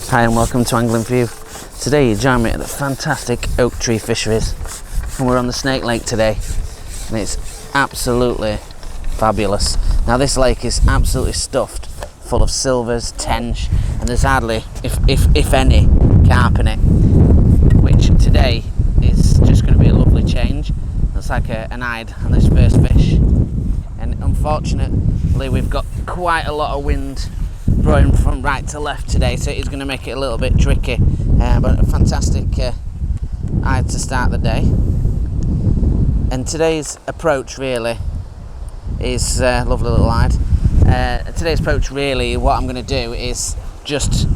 Hi and welcome to Angling For You. Today you join me at the fantastic oak tree fisheries, and we're on the Snake Lake today, and it's absolutely fabulous. Now this lake is absolutely stuffed full of silvers, tench, and there's hardly, if any, carp in it, which today is just going to be a lovely change. Looks like an eyed on this first fish, and unfortunately we've got quite a lot of wind blowing from right to left today, so it's going to make it a little bit tricky, but a fantastic eye to start the day. And today's approach really is lovely little eye. Today's approach really, what I'm going to do is just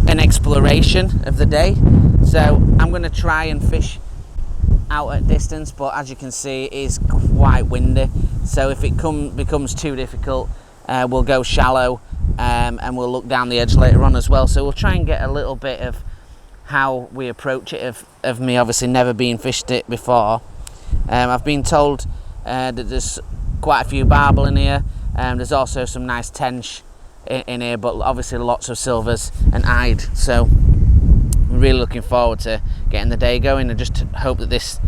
an exploration of the day. So I'm going to try and fish out at distance, but as you can see it is quite windy, so if it becomes too difficult, we'll go shallow, and we'll look down the edge later on as well. So we'll try and get a little bit of how we approach it, of me obviously never being fished it before. I've been told that there's quite a few barbel in here, there's also some nice tench in here, but obviously lots of silvers and eyed, so I'm really looking forward to getting the day going, and just hope that this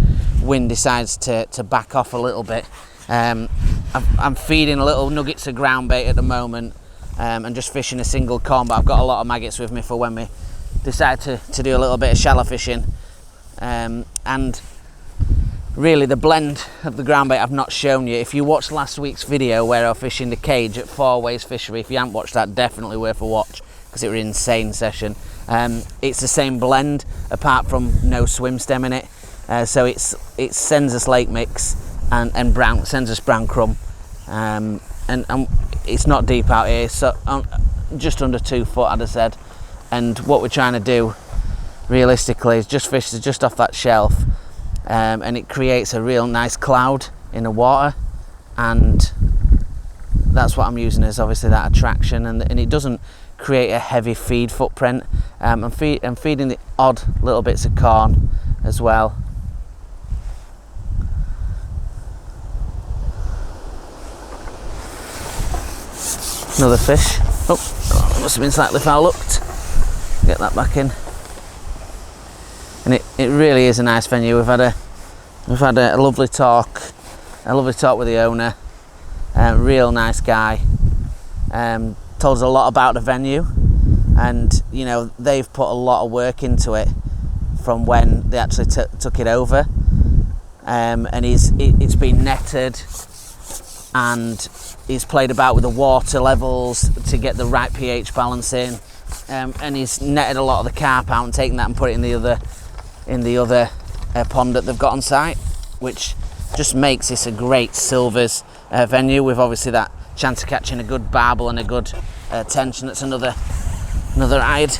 wind decides to back off a little bit. I'm feeding little nuggets of ground bait at the moment, and just fishing a single con, but I've got a lot of maggots with me for when we decide to do a little bit of shallow fishing. And really the blend of the ground bait I've not shown you. If you watched last week's video where I was fishing the cage at 4 Ways Fishery, if you haven't watched that, definitely worth a watch, because it was an insane session. It's the same blend apart from no swim stem in it, so it's Sensus lake mix and brown Sensus brown crumb, and it's not deep out here, so just under 2 foot I'd have said. And what we're trying to do realistically is just fish just off that shelf, and it creates a real nice cloud in the water, and that's what I'm using as obviously that attraction, and it doesn't create a heavy feed footprint. I'm feeding the odd little bits of corn as well. Another fish. Oh, it must have been slightly foul looked. Get that back in. And it really is a nice venue. We've had a lovely talk with the owner. Real nice guy. Told us a lot about the venue, and you know they've put a lot of work into it from when they actually took it over. And it's been netted, and he's played about with the water levels to get the right pH balance in, and he's netted a lot of the carp out and taken that and put it in the other pond that they've got on site, which just makes this a great silvers venue, with obviously that chance of catching a good barbel and a good tension. That's another eyed,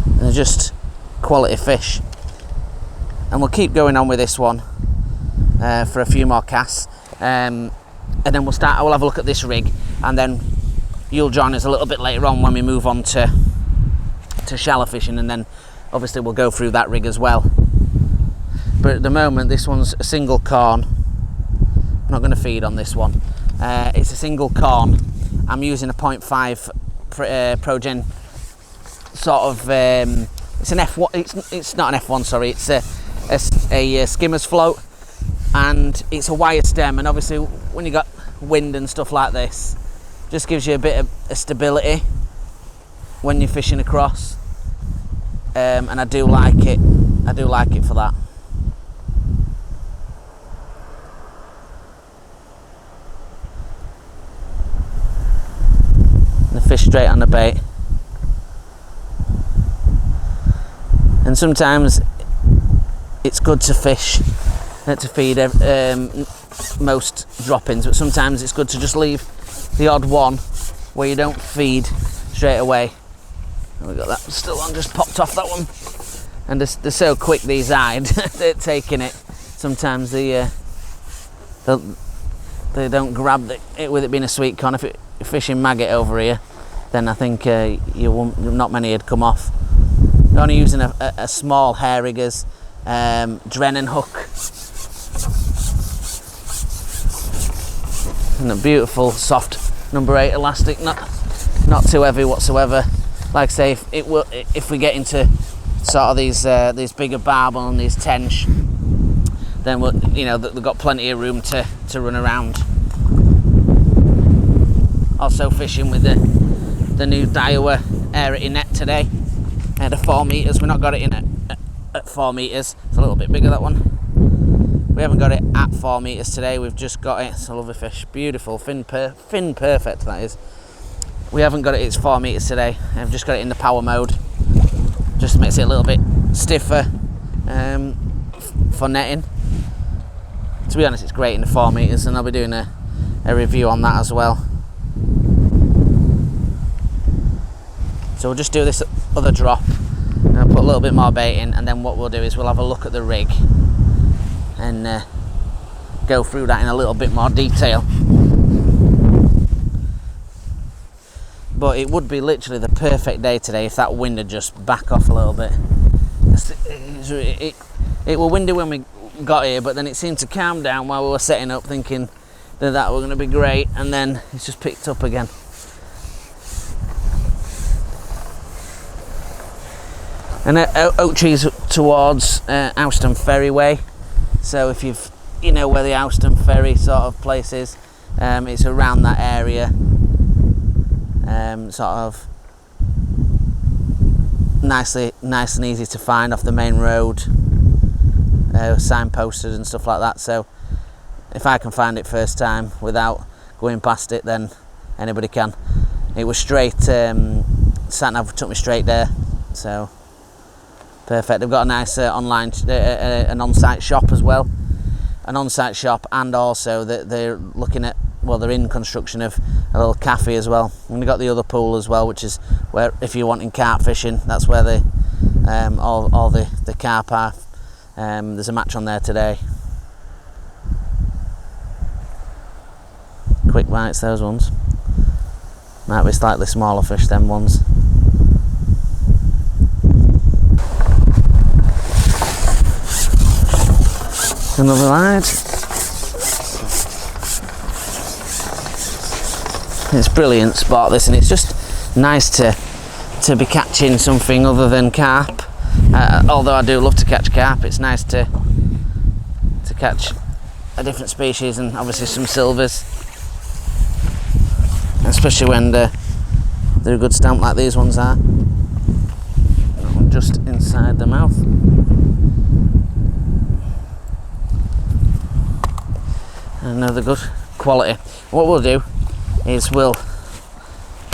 and they're just quality fish. And we'll keep going on with this one for a few more casts. And then we'll have a look at this rig, and then you'll join us a little bit later on when we move on to shallow fishing, and then obviously we'll go through that rig as well. But at the moment this one's a single corn. I'm not going to feed on this one. It's a single corn. I'm using a 0.5 Progen sort of, it's an F1, it's not an F1, sorry, it's a skimmer's float, and it's a wire stem, and obviously when you got wind and stuff like this, just gives you a bit of stability when you're fishing across, and I do like it for that. The fish straight on the bait, and sometimes it's good to fish to feed most drop-ins, but sometimes it's good to just leave the odd one where you don't feed straight away. And we got that still on, just popped off that one, and they're so quick, these eyed. They're taking it. Sometimes they don't grab it with it being a sweet con. If you're fishing maggot over here, then I think not many would come off. We're only using a small hair riggers Drennan hook, and a beautiful soft number 8 elastic, not too heavy whatsoever. like I say, if we get into sort of these bigger barbel and these tench, then they've got plenty of room to run around. Also fishing with the new Daiwa aerity net today at 4 meters. We've not got it in at 4 meters. It's a little bit bigger, that one. We haven't got it at 4 meters today. We've just got it. It's a lovely fish, beautiful, fin perfect, that is. We haven't got it. It's 4 meters today. I've just got it in the power mode. Just makes it a little bit stiffer for netting. To be honest, it's great in the 4 meters, and I'll be doing a review on that as well. So we'll just do this other drop, and I'll put a little bit more bait in, and then what we'll do is we'll have a look at the rig and go through that in a little bit more detail. But it would be literally the perfect day today if that wind had just back off a little bit. It was windy when we got here, but then it seemed to calm down while we were setting up, thinking that were going to be great, and then it's just picked up again. And Oak Tree's towards Ouston Ferry Way, so if you know where the Ouston Ferry sort of place is, it's around that area, sort of nice and easy to find off the main road, signposted and stuff like that. So if I can find it first time without going past it, then anybody can. It was straight, sat nav took me straight there, so perfect. They've got a nice online, an on-site shop as well. An on-site shop, and also they're looking at, well, they're in construction of a little cafe as well. And we've got the other pool as well, which is where, if you're wanting carp fishing, that's where all the carp are. There's a match on there today. Quick bites, those ones. Might be slightly smaller fish, them ones. Another ride. It's a brilliant spot, this, and it's just nice to be catching something other than carp. Although I do love to catch carp, it's nice to catch a different species, and obviously some silvers, especially when they're a good stamp like these ones are. Just inside the mouth. Another good quality. What we'll do is we'll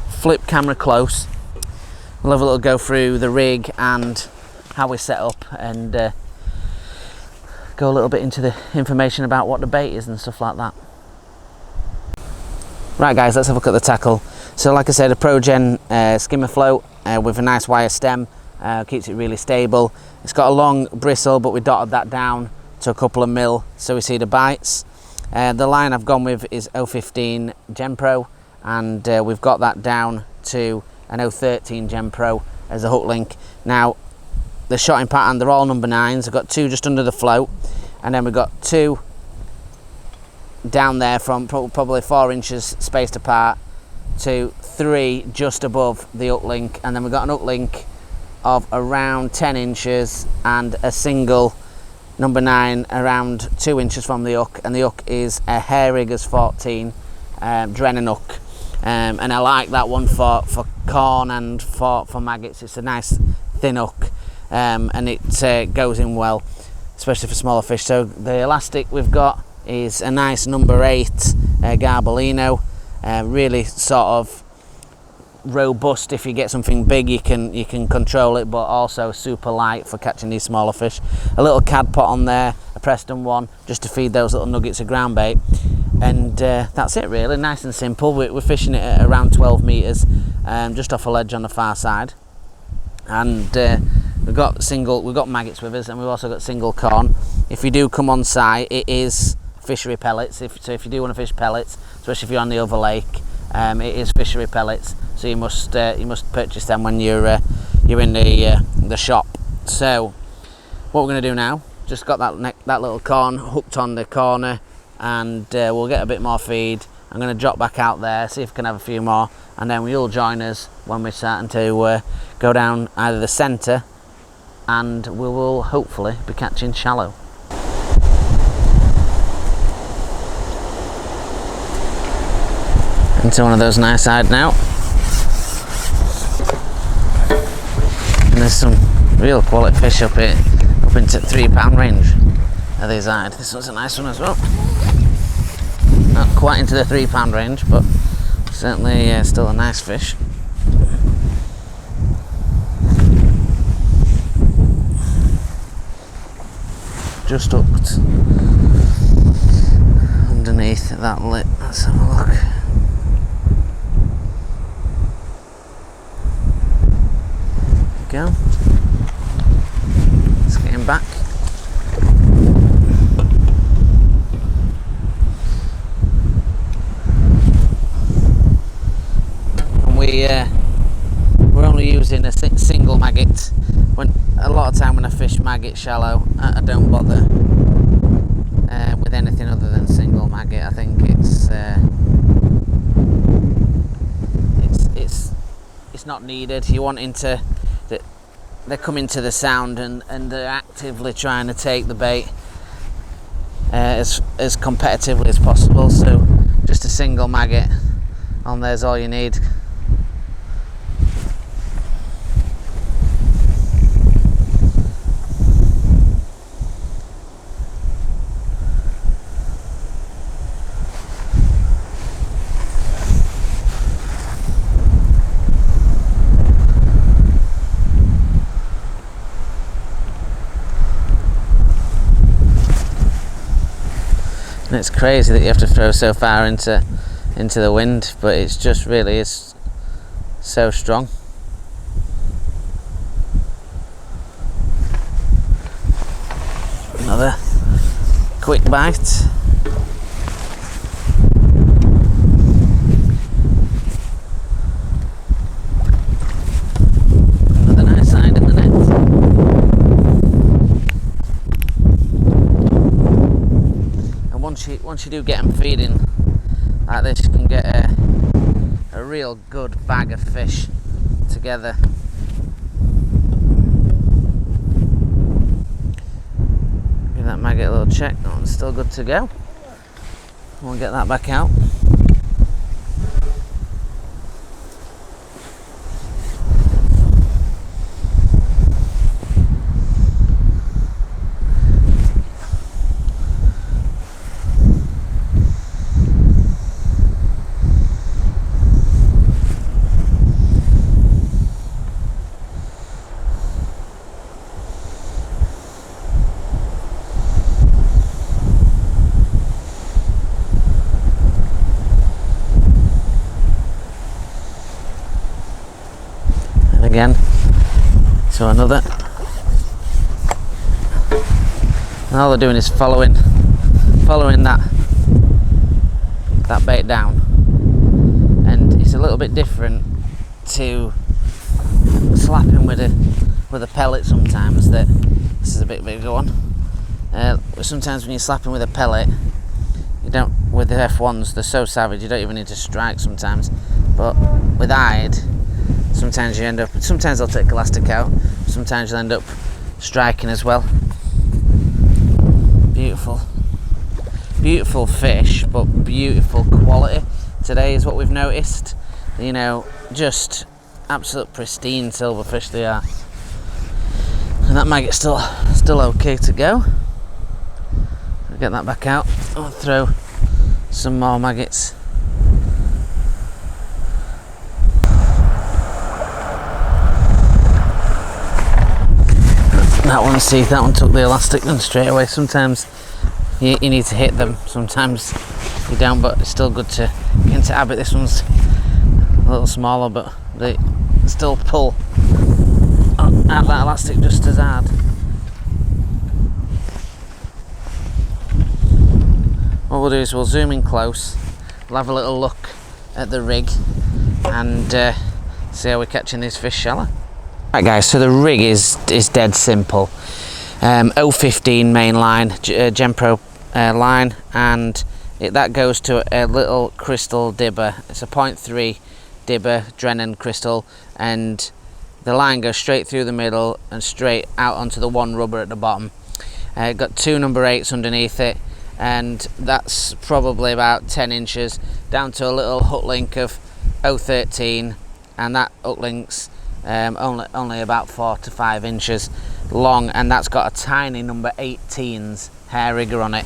flip camera close. We'll have a little go through the rig and how we set up, and go a little bit into the information about what the bait is and stuff like that. Right guys, let's have a look at the tackle. So like I said, a ProGen skimmer float with a nice wire stem, keeps it really stable. It's got a long bristle, but we dotted that down to a couple of mil so we see the bites. The line I've gone with is 015 Gen Pro, and we've got that down to an 013 Gen Pro as a hook link. Now the shotting pattern, they're all number 9s. I've got 2 just under the float, and then we've got 2 down there from probably 4 inches spaced apart to 3 just above the hook link, and then we've got an hook link of around 10 inches and a single number 9 around 2 inches from the hook, and the hook is a Hairriggers 14 Drennan hook, and I like that one for corn and for maggots. It's a nice thin hook, and it goes in well, especially for smaller fish. So the elastic we've got is a nice number 8 Garbellino, really sort of robust. If you get something big, you can control it, but also super light for catching these smaller fish. A little cad pot on there, a Preston one, just to feed those little nuggets of ground bait, and that's it really. Nice and simple. We're fishing it at around 12 meters, just off a ledge on the far side, and we've got maggots with us, and we've also got single corn. If you do come on site, it is fishery pellets. If you do want to fish pellets, especially if you're on the other lake, it is fishery pellets, so you must purchase them when you're in the shop. So what we're going to do now, just got that little corn hooked on the corner, and we'll get a bit more feed. I'm going to drop back out there, see if we can have a few more, and then you'll join us when we're starting to go down either the centre, and we will hopefully be catching shallow. Into one of those nice eyed now. And there's some real quality fish up here, up into £3 range of these eyed. This one's a nice one as well. Not quite into the £3 range, but certainly still a nice fish. Just hooked underneath that lip. Let's have a look. There we go. Let's get him back. And we're only using a single maggot. When a lot of time when I fish maggot shallow, I don't bother with anything other than single maggot. I think it's not needed. You want into they're coming to the sound and they're actively trying to take the bait as competitively as possible. So just a single maggot on there's all you need. And it's crazy that you have to throw so far into the wind, but it's just really is so strong. Another quick bite. Another nice side in the net. Once you do get them feeding like this, you can get a real good bag of fish together. Give that maggot a little check. That one's still good to go. We'll get that back out. Again to another, and all they're doing is following that bait down, and it's a little bit different to slapping with a pellet sometimes. That this is a bit bigger one. Sometimes when you're slapping with a pellet, you don't, with the F1s, they're so savage you don't even need to strike sometimes, but with eyed sometimes you end up, sometimes they'll take elastic out, sometimes you'll end up striking as well. Beautiful fish, but beautiful quality today is what we've noticed. You know, just absolute pristine silverfish they are. And that maggot's still okay to go. I'll get that back out. I'll throw some more maggots. That one, see, that one took the elastic and straight away. Sometimes you need to hit them, sometimes you don't, but it's still good to get into habit. This one's a little smaller, but they still pull at that elastic just as hard. What we'll do is we'll zoom in close, we'll have a little look at the rig and see how we're catching these fish shallow. Right guys, so the rig is dead simple. 015 main line, Genpro line, and that goes to a little crystal dibber. It's a 0.3 dibber, Drennan crystal, and the line goes straight through the middle and straight out onto the one rubber at the bottom. Got 2 number 8s underneath it, and that's probably about 10 inches down to a little hook link of 0.13, and that hook link's only about 4 to 5 inches long, and that's got a tiny number 18's hair rigger on it.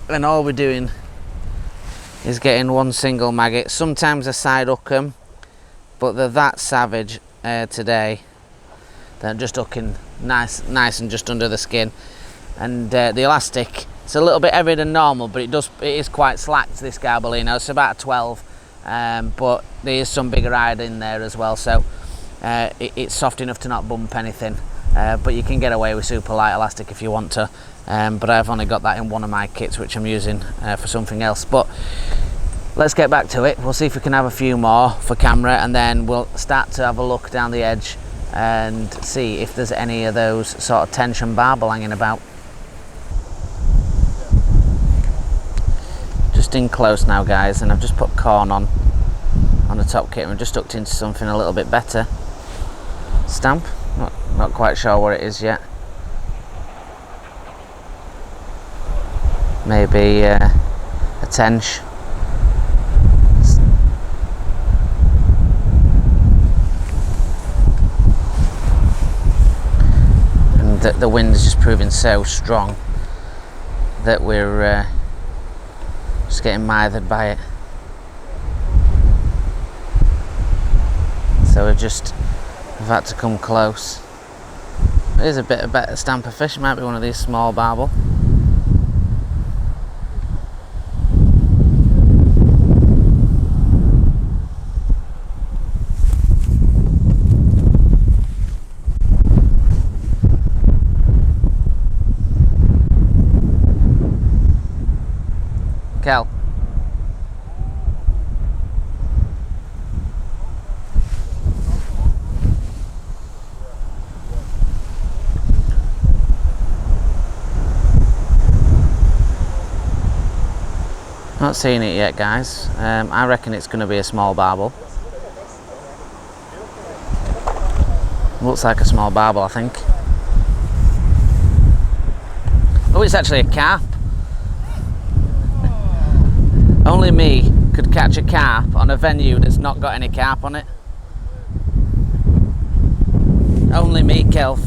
And all we're doing is getting one single maggot. Sometimes I side hook them, but they're that savage today. They're just hooking nice and just under the skin. And the elastic, it's a little bit heavier than normal, but it is quite slack to this Garbellino. It's about a 12, but there is some bigger hide in there as well, so it's soft enough to not bump anything. But you can get away with super light elastic if you want to. But I've only got that in one of my kits, which I'm using for something else. But let's get back to it. We'll see if we can have a few more for camera, and then we'll start to have a look down the edge and see if there's any of those sort of tension barbel hanging about. Just in close now, guys, and I've just put corn on the top kit, and we've just hooked into something a little bit better. Stamp, not quite sure what it is yet. Maybe a tench. And the wind is just proving so strong that we're just getting mithered by it. So we've had to come close. It is a bit of better stamp of fish. It might be one of these small barbel. Kel. Not seeing it yet, guys. I reckon it's going to be a small barbel. Looks like a small barbel, I think. Oh, it's actually a carp. Only me could catch a carp on a venue that's not got any carp on it. Only me, Kelv.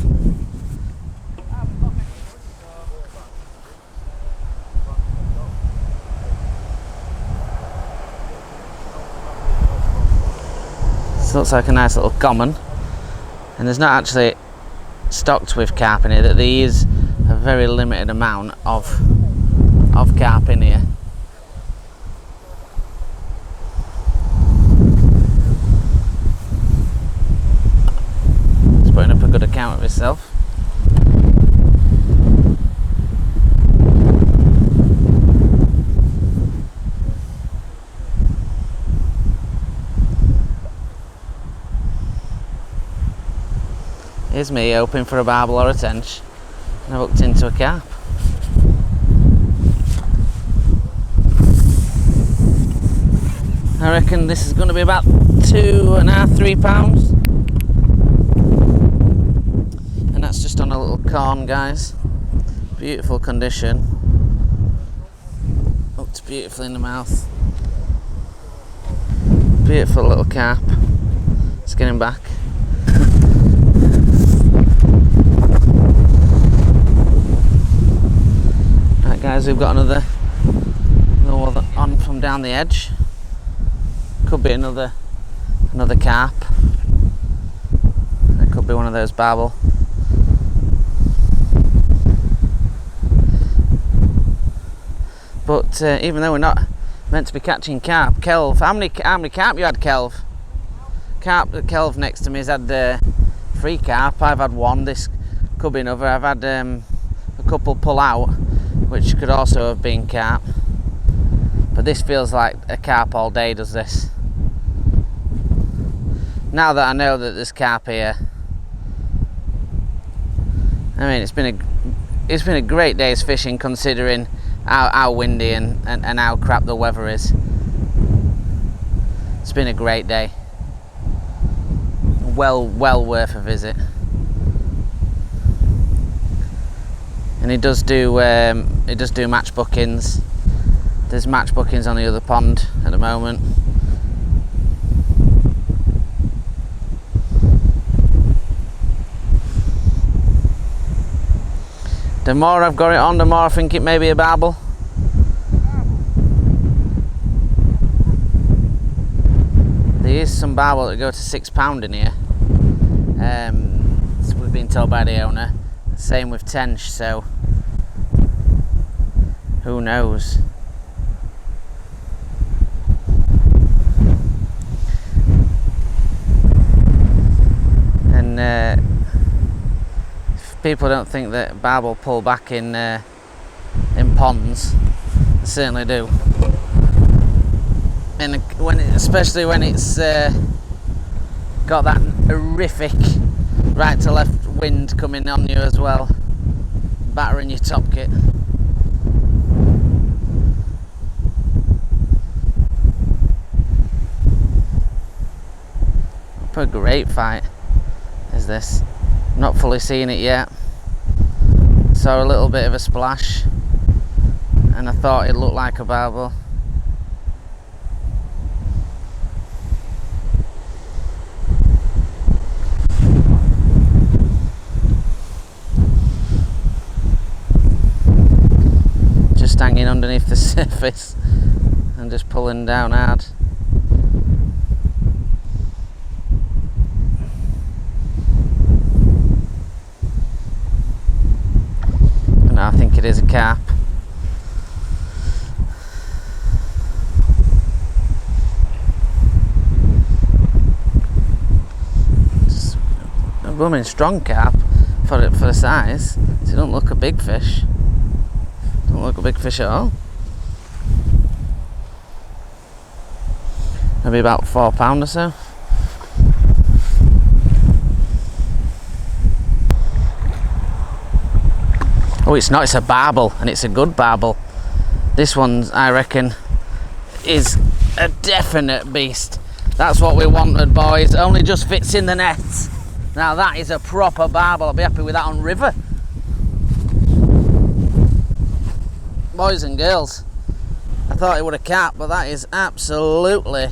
This looks like a nice little common, and there's not actually stocked with carp in here. That there is a very limited amount of carp in here. Putting up a good account of itself. Here's me hoping for a barbel or a tench, and I've hooked into a carp. I reckon this is going to be about 2.5, 3 pounds. That's just on a little corn, guys. Beautiful condition. Hooked beautifully in the mouth. Beautiful little carp. Let's get him back. Right, guys, we've got another one on from down the edge. Could be another carp. It could be one of those barbel. But even though we're not meant to be catching carp, Kelv, how many carp you had, Kelv? Kelv next to me has had 3 carp. I've had 1. This could be another. I've had a couple pull out, which could also have been carp. But this feels like a carp all day, does this? Now that I know that there's carp here, I mean, it's been a great day's fishing, considering how windy and how crap the weather is. It's been a great day. Well worth a visit. And he does do match bookings. There's match bookings on the other pond at the moment. The more I've got it on, the more I think it may be a barbel. There is some barbel that go to £6 in here. So we've been told by the owner. Same with tench, so who knows? And if people don't think that barbel pull back in ponds, they certainly do. And especially when it's got that horrific right to left wind coming on you as well, battering your top kit. A great fight is this. Not fully seen it yet. Saw a little bit of a splash and I thought it looked like a barbel. Just hanging underneath the surface and just pulling down hard. No, I think it is a carp. Just a blooming strong carp for the size. It doesn't look a big fish. Don't look a big fish at all. Maybe about £4 or so. Oh, it's not, it's a barbel, and it's a good barbel. This one, I reckon, is a definite beast. That's what we wanted, boys. Only just fits in the net. Now that is a proper barbel. I'll be happy with that on river. Boys and girls, I thought it would have carp, but that is absolutely...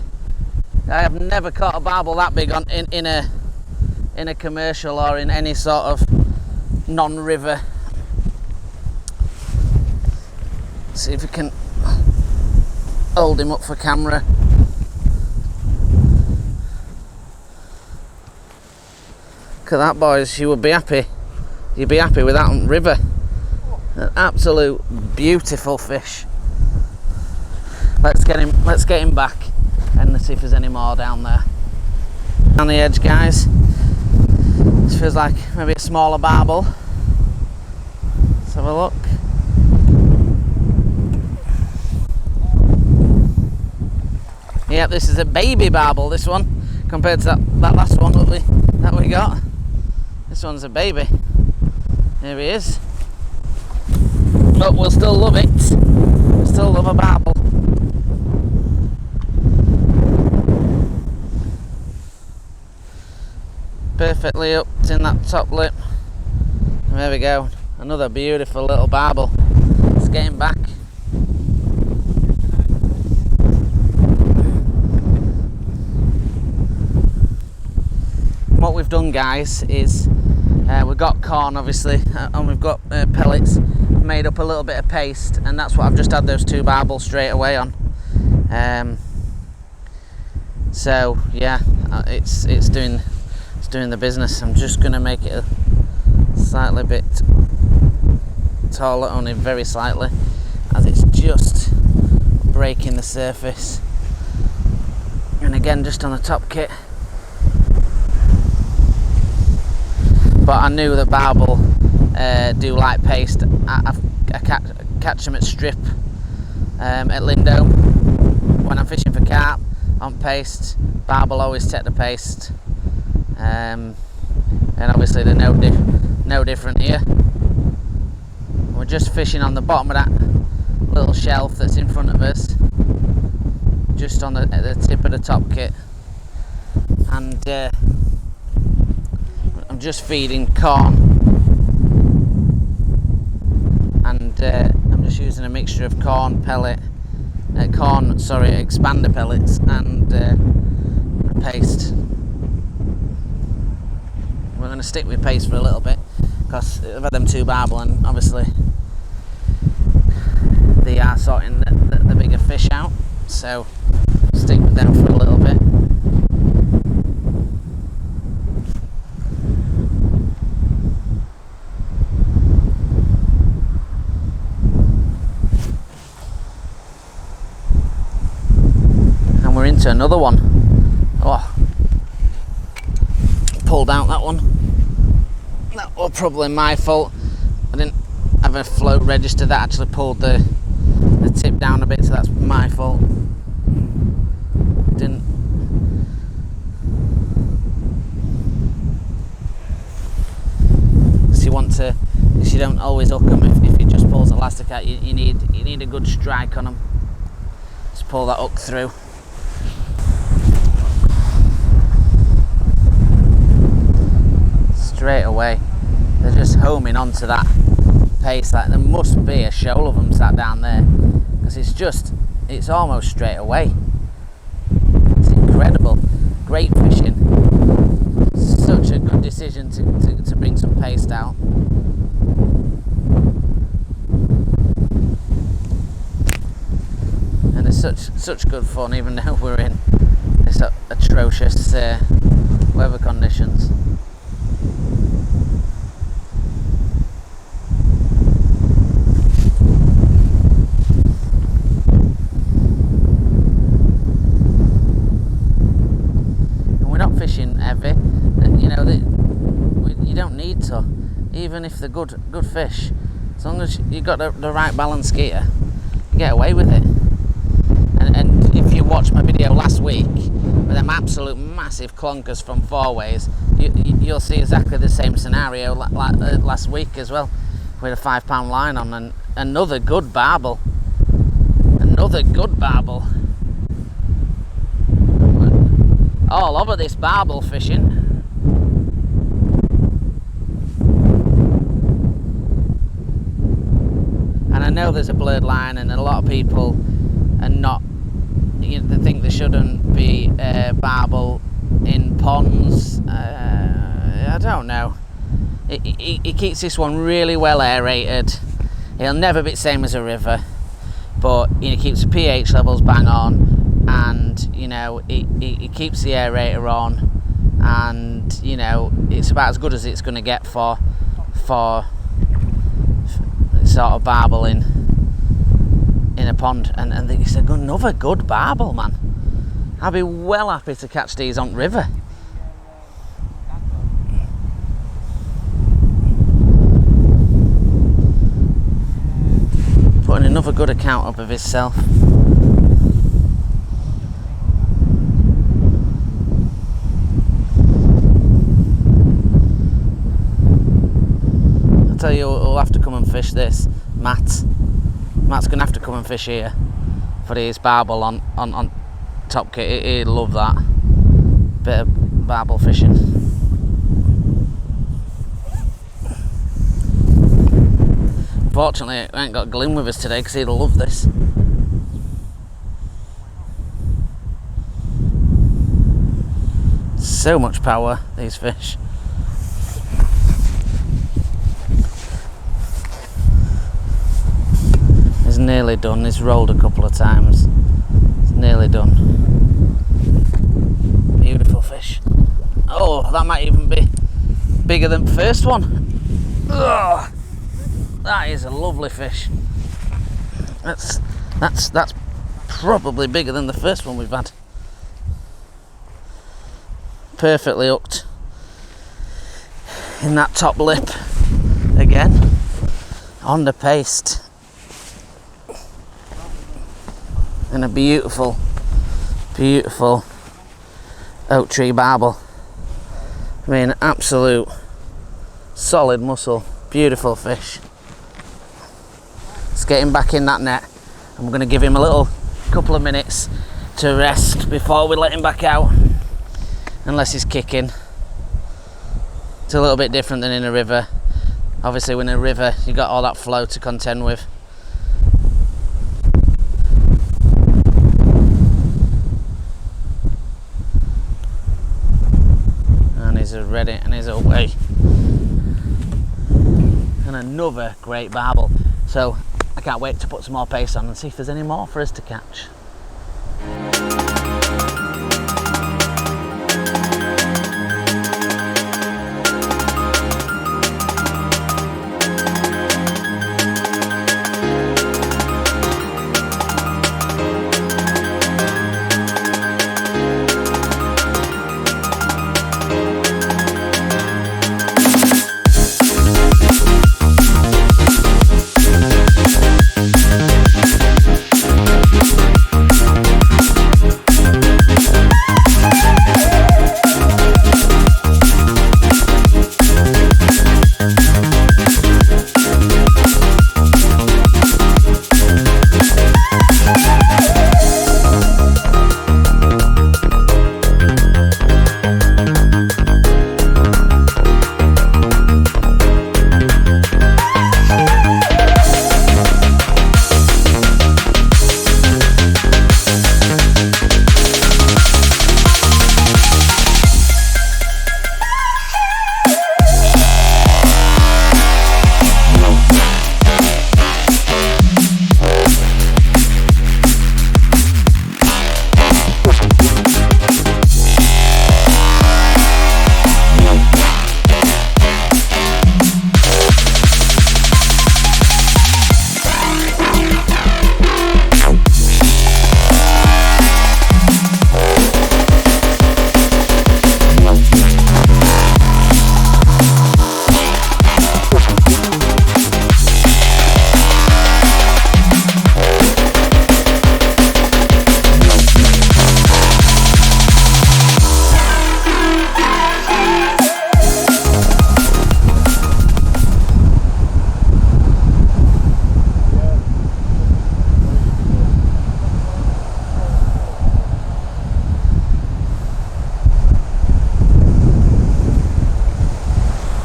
I have never caught a barbel that big in a commercial or in any sort of non-river. See if we can hold him up for camera. Look at that, boys. You would be happy. You'd be happy with that on river. An absolute beautiful fish. Let's get him back and let's see if there's any more down there. On the edge, guys. This feels like maybe a smaller barbel. Let's have a look. Yep, this is a baby barbel, this one, compared to that last one that we got. This one's a baby. Here he is. But we'll still love it. We'll still love a barbel. Perfectly up in that top lip. And there we go. Another beautiful little barbel. Let's get him back. What we've done, guys, is we've got corn obviously and we've got pellets, made up a little bit of paste, and that's what I've just had those two barbels straight away on. So yeah, it's doing the business. I'm just gonna make it a slightly bit taller, only very slightly, as it's just breaking the surface. And again, just on the top kit. But I knew that barbel do like paste. I catch them at strip at Lindo when I'm fishing for carp on paste. Barbel always take the paste, and obviously they're no different here. We're just fishing on the bottom of that little shelf that's in front of us, just on the tip of the top kit, and I'm just feeding corn, and I'm just using a mixture of corn expander pellets and paste. We're going to stick with paste for a little bit because I've had them 2 barbel, and obviously they are sorting the bigger fish out, so stick with them for a little bit. And we're into another one. Oh, pulled out that one. That was probably my fault. I didn't have a float register that actually pulled the tip down a bit, so that's my fault. Didn't. So you want to, because you don't always hook them if it just pulls elastic out. You need a good strike on them. Just pull that hook through. Straight away, they're just homing onto that pace. Like there must be a shoal of them sat down there, because it's almost straight away. It's incredible. Great fishing. Such a good decision to bring some paste out. And it's such good fun, even though we're in this atrocious weather conditions. Fishing heavy, you know, you don't need to, even if they're good fish, as long as you've got the right balance gear, you get away with it. And if you watched my video last week with them absolute massive clunkers from 4-ways, you'll see exactly the same scenario like last week as well, with a 5-pound line on, and another good barbel. All over this barbel fishing. And I know there's a blurred line, and a lot of people are not, they think there shouldn't be barbel in ponds. I don't know. It keeps this one really well aerated. It'll never be the same as a river, but it keeps the pH levels bang on. And you know, it keeps the aerator on, and you know, it's about as good as it's going to get for sort of barbel in a pond. And it's another good barbel, man. I'd be well happy to catch these on river. Putting another good account up of himself. Tell you who'll have to come and fish this. Matt's gonna have to come and fish here for his barbel on top kit. He'd love that bit of barbel fishing. Fortunately, I ain't got Glyn with us today because he'd love this. So much power, these fish. He's nearly done. He's rolled a couple of times. It's nearly done. Beautiful fish. Oh, that might even be bigger than the first one. Ugh, that is a lovely fish. That's probably bigger than the first one we've had. Perfectly hooked in that top lip again on the paste. And a beautiful oak tree barbel. I mean, absolute solid muscle, beautiful fish. Let's get him back in that net, and we're going to give him a little couple of minutes to rest before we let him back out, unless he's kicking. It's a little bit different than in a river. Obviously when in a river you've got all that flow to contend with. And he's ready and he's away. And another great barbel. So I can't wait to put some more pace on and see if there's any more for us to catch.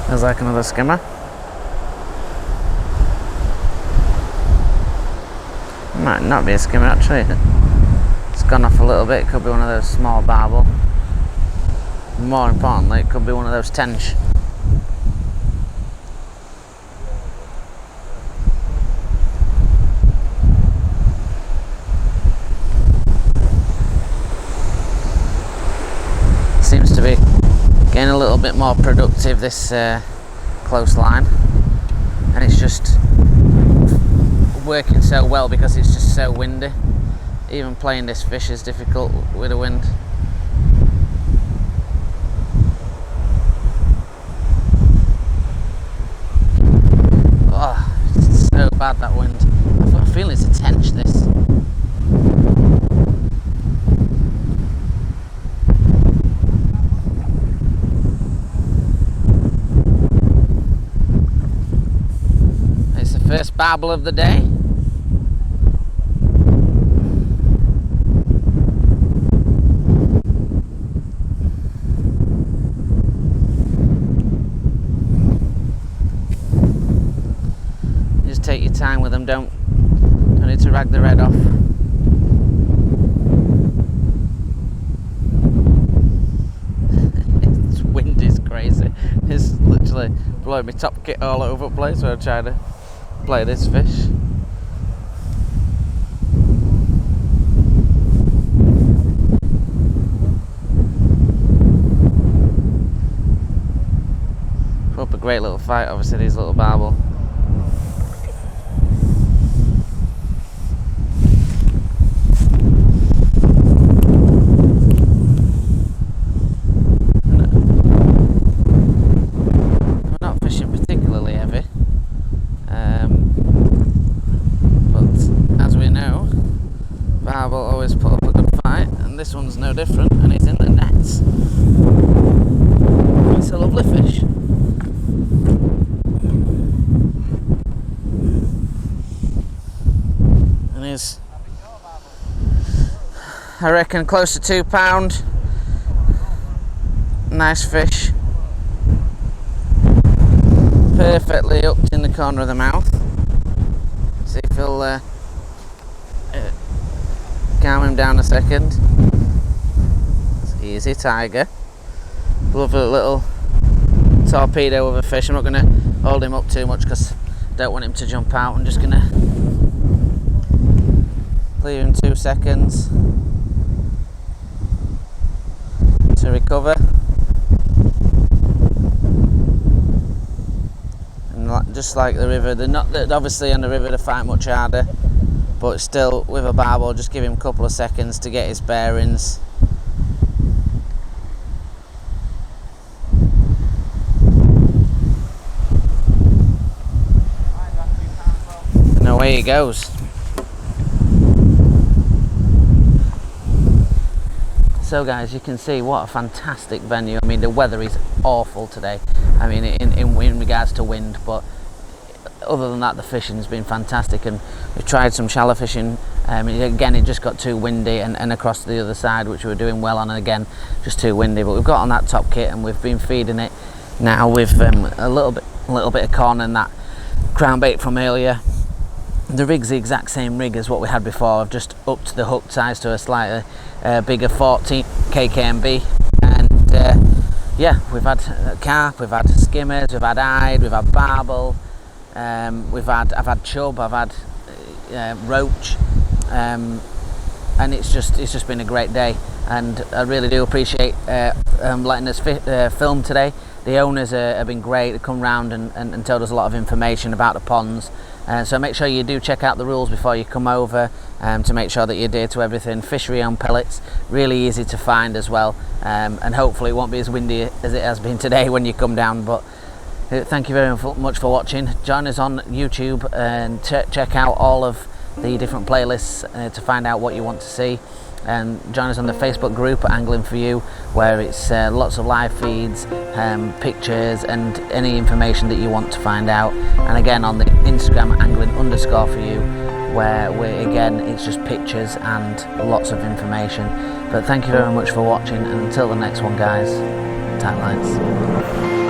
There's like another skimmer. Might not be a skimmer actually. It's gone off a little bit. It could be one of those small barbel. More importantly, it could be one of those tench. Seems to be getting a little bit more productive, this close line, and it's just working so well because it's just so windy. Even playing this fish is difficult with the wind. Oh, it's so bad, that wind. I feel it's a tench, this. First barbel of the day. Just take your time with them, don't need to rag the red off. This wind is crazy. It's literally blowing my top kit all over the place when I'm trying to play this fish. Put up a great little fight, obviously, these little barbel. I'm not fishing particularly heavy. Barbel always put up a good fight, and this one's no different, and it's in the nets. It's a lovely fish. And I reckon close to £2. Nice fish. Perfectly hooked in the corner of the mouth. See if he'll calm him down a second. It's easy, tiger. Lovely little torpedo of a fish. I'm not going to hold him up too much because I don't want him to jump out. I'm just going to leave him 2 seconds to recover. And just like the river, they're obviously on the river they fight much harder, but still with a barbel, just give him a couple of seconds to get his bearings. And away he goes. So guys, you can see what a fantastic venue. I mean, the weather is awful today. I mean, in regards to wind, but other than that, the fishing's been fantastic. And we've tried some shallow fishing. Again, it just got too windy, and across to the other side, which we were doing well on, and again, just too windy. But we've got on that top kit, and we've been feeding it now with a little bit of corn and that crown bait from earlier. The rig's the exact same rig as what we had before. I've just upped the hook size to a slightly bigger 14 kkmb, and yeah, we've had carp, we've had skimmers, we've had eyed, we've had barbel, I've had chub, I've had roach, and it's just been a great day. And I really do appreciate letting us film today. The owners have been great. They come round and told us a lot of information about the ponds. So make sure you do check out the rules before you come over, to make sure that you adhere to everything. Fishery on pellets, really easy to find as well, and hopefully it won't be as windy as it has been today when you come down. But thank you very much for watching. Join us on YouTube and check out all of the different playlists to find out what you want to see. And join us on the Facebook group Angling For You, where it's lots of live feeds, pictures, and any information that you want to find out. And again on the Instagram Angling_For You, where again it's just pictures and lots of information. But thank you very much for watching, and until the next one guys, tight lines.